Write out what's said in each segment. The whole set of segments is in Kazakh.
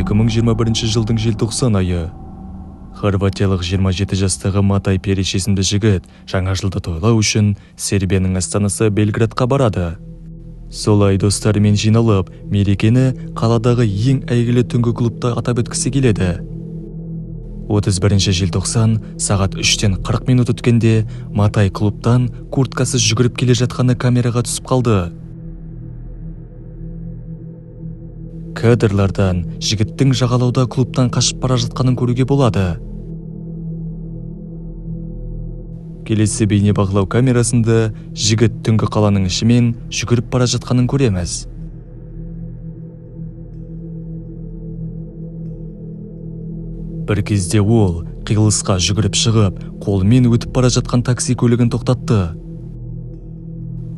2021 жылдың желтоқсан айы. Хорватиялық 27 жастағы Матай Перич есімді жігіт жаңа жылды тойлау үшін Сербияның астанасы Белградқа барады. Солай достарымен жиналып, мерекені қаладағы ең әйгілі түнгі клубта атап өткісі келеді. 31 желтоқсан сағат 3-тен 40 минут өткенде Матай клубтан курткасы жүгіріп келе жатқаны камераға түсіп қалды. Кадрлардан жігіттің жағалауда клубтан қашып бара жатқанын көруге болады. Келесі бейнебақылау камерасында жігіт түнгі қаланың ішімен жүгіріп бара жатқанын көреміз. Бір кезде ол қиылысқа жүгіріп шығып, қолымен өтіп бара жатқан такси көлігін тоқтатты.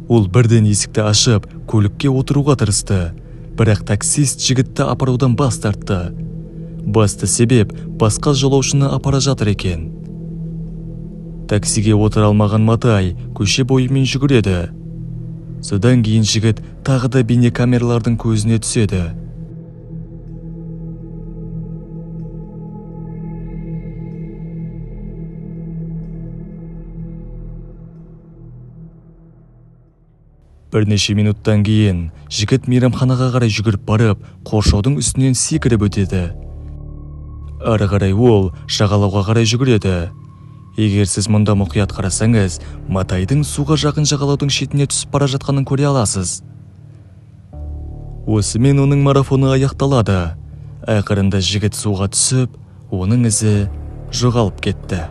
Ол бірден есікті ашып, көлікке отыруға тырысты. Бірақ таксист жігітті апарудан бас тартты. Басты себеп басқа жолаушыны апара жатыр екен. Таксиге отыра алмаған Матай көше бойымен жүгіреді. Содан кейін жігіт тағы да бейнекамералардың көзіне түседі. Бірнеше минуттан кейін жігіт мейрамханаға қарай жүгіріп барып, қоршаудың үстінен секіріп өтеді. Ары қарай ол жағалауға қарай жүгіреді. Егер сіз мұнда мұқият қарасаңыз, Матайдың суға жақын жағалаудың шетіне түсіп бара жатқанын көре аласыз. Осымен оның марафоны аяқталады. Ақырында жігіт суға түсіп, оның ізі жоғалып кетті.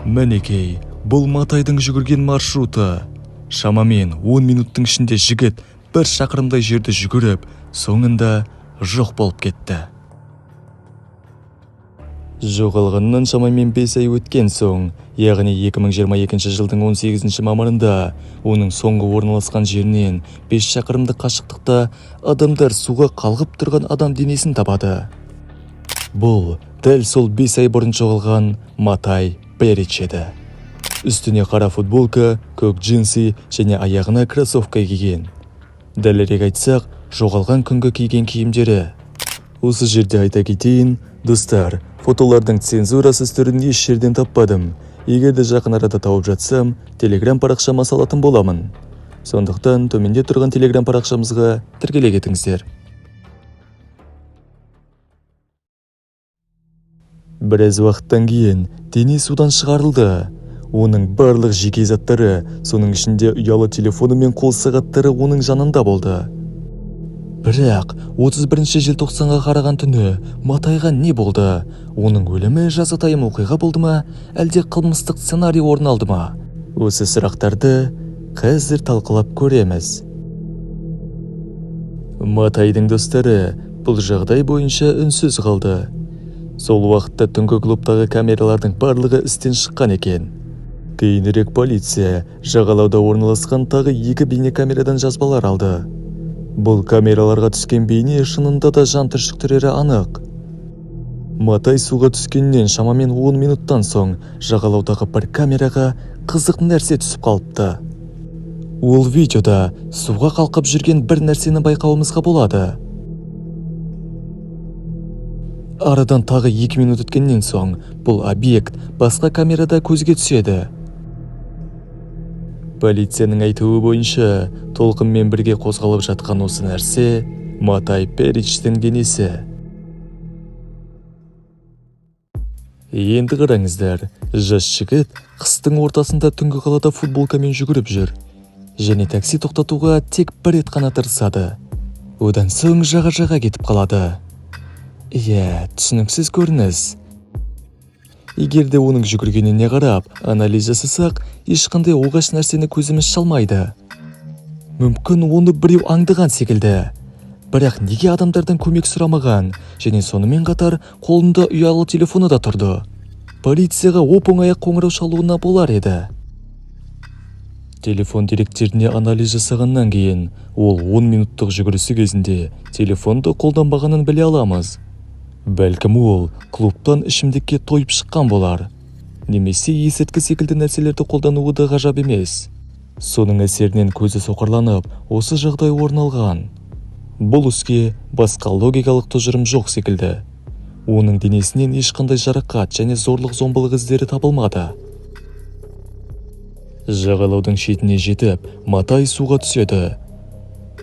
Мінекей, бұл Матайдың жүгірген маршруты. Шамамен 10 минуттың ішінде жігіт бір шақырымдай жерді жүгіріп, соңында жоқ болып кетті. Жоғалғаннан шамамен 5 ай өткен соң, яғни 2022 жылдың 18 мамырында, оның соңғы орналасқан жерінен 5 шақырымдық қашықтықта адамдар суға қалғып тұрған адам денесін табады. Бұл дәл сол 5 ай бұрын жоғалған Матай Перич еді. Үстіне қара футболка, көк джинсы және аяғына кроссовка киген. Дәлірек айтсақ, жоғалған күнгі киген киімдері. Осы жерде айта кетейін, достар, фотолардың цензурасыз түрін еш жерден таппадым. Егер де жақын арада тауып жатсам, Telegram парақшама салатын боламын. Сондықтан төменде тұрған Telegram парақшамызға тіркеле кетіңіздер. Біраз уақыттан кейін дене судан шығарылды. Оның барлық жеке заттары, соның ішінде ұялы телефоны мен қол сағаттары оның жанында болды. Бірақ 31 желтоқсанға қараған түні Матайға не болды? Оның өлімі жазатайым оқиға болды ма, әлде қылмыстық сценарий орын алды ма? Осы сұрақтарды қазір талқылап көреміз. Матайдың достары бұл жағдай бойынша үнсіз қалды. Сол уақытта түнгі клубтағы камералардың барлығы істен шыққан екен. Кейінірек полиция жағалауда орналасқан тағы 2 бейнекамерадан жазбалар алды. Бұл камераларға түскен бейне шынында да жан түршіктірері анық. Матай суға түскеннен шамамен 10 минуттан соң жағалаудағы бір камераға қызық нәрсе түсіп қалыпты. Ол видеода суға қалқып жүрген бір нәрсені байқауымызға болады. Арадан тағы 2 минут өткеннен соң бұл объект басқа камерада көзге түседі. Полицияның айтуы бойынша, толқынмен бірге қозғалып жатқан осы нәрсе Матай Перичтің денесі. Енді қараңыздар, жас жігіт қыстың ортасында түнгі қалада футболкамен жүгіріп жүр. Және такси тоқтатуға тек бір рет қана тырысады. Одан соң жаға кетіп қалады. Түсініксіз көрініс. Егер де оның жүгіргеніне қарап, анализ жасасақ, ешқандай оғаш нәрсені көзіміз шалмайды. Мүмкін оны біреу аңдыған секілді. Бірақ неге адамдардан көмек сұрамаған, және сонымен қатар қолында ұялы телефоны да тұрды. Полицияға оп-оңай қоңырау шалуына болар еді. Телефон деректеріне анализ жасағаннан кейін, ол 10 минуттық жүгірісі кезінде телефонды қолданбағанын біле аламыз. Бәлкім ол клубтан ішімдікке тойып шыққан болар. Немесе есірткі секілді нәрселерді қолдануы да ғажап емес. Соның әсерінен көзі соқырланып, осы жағдай орын алған. Бұл іске басқа логикалық тұжырым жоқ секілді. Оның денесінен ешқандай жарақат және зорлық-зомбылық іздері табылмады. Жағалаудың шетіне жетіп, Матай суға түседі.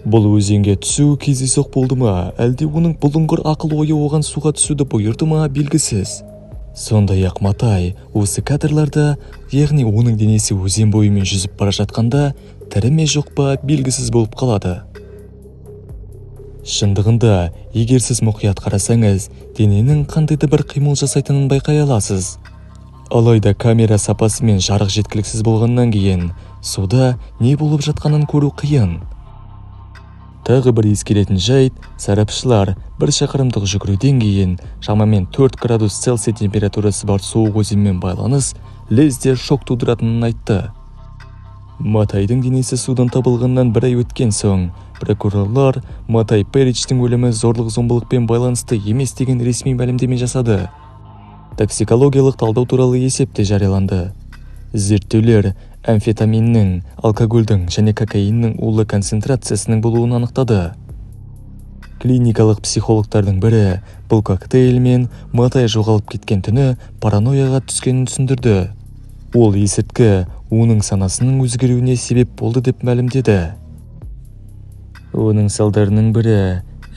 Бұл өзенге түсу кездейсоқ болды ма, әлде оның бұлыңғыр ақыл-ойы оған суға түсуді бұйырды ма белгісіз. Сондай-ақ Матай осы кадрларда, яғни оның денесі өзен бойымен жүзіп бара жатқанда, тірі ме жоқ па белгісіз болып қалады. Шындығында, егер сіз мұқият қарасаңыз, дененің қандайда бір қимыл жасайтынын байқай аласыз. Алайда камера сапасы мен жарық жеткіліксіз болғаннан кейін, суда не болып жатқанын көру қиын. Тағы бір ескеретін жайт, сарапшылар бір шақырымдық жүгіруден кейін шамамен 4 градус Цельсий температурасы бар суық өзенмен байланыс лезде шок тудыратынын айтты. Матайдың денесі судан табылғаннан бір ай өткен соң, прокурорлар Матай Перичтің өлімі зорлық-зомбылықпен байланысты емес деген ресми мәлімдеме жасады. Токсикологиялық талдау туралы есепте жарияланды. Зерттеулер амфетаминнің, алкогольдің және кокаиннің улы концентрациясының болуын анықтады. Клиникалық психологтардың бірі бұл коктейльмен Матай жоғалып кеткен түні паранойяға түскенін түсіндірді. Ол есірткі оның санасының өзгеруіне себеп болды деп мәлімдеді. Оның салдарының бірі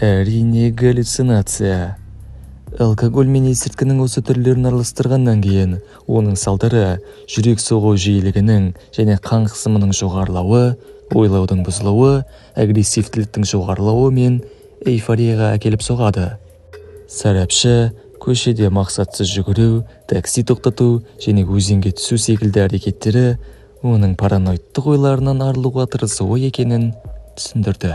әрине галлюцинация. Алкоголь мен есірткінің осы түрлерін араластырғаннан кейін, оның салдары жүрек соғу жиілігінің және қан қысымының жоғарылауы, ойлаудың бұзылуы, агрессивтіліктің жоғарылауы мен эйфорияға әкеліп соғады. Сарапшы көшеде мақсатсыз жүгіру, такси тоқтату және өзенге түсу секілді әрекеттері оның параноидтық ойларынан арылуға тырысуы екенін түсіндірді.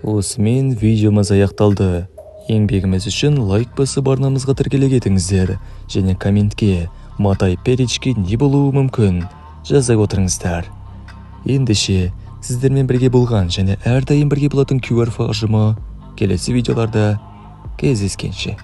Осымен видеомыз аяқталды. Еңбегіміз үшін лайк басып арнамызға тіркеле кетіңіздер және комментке Матай Перичке не болуы мүмкін жаза отырыңыздар. Ендеше сіздермен бірге болған және әрдайым бірге болатын QR ұжымы келесі видеоларда кездескенше.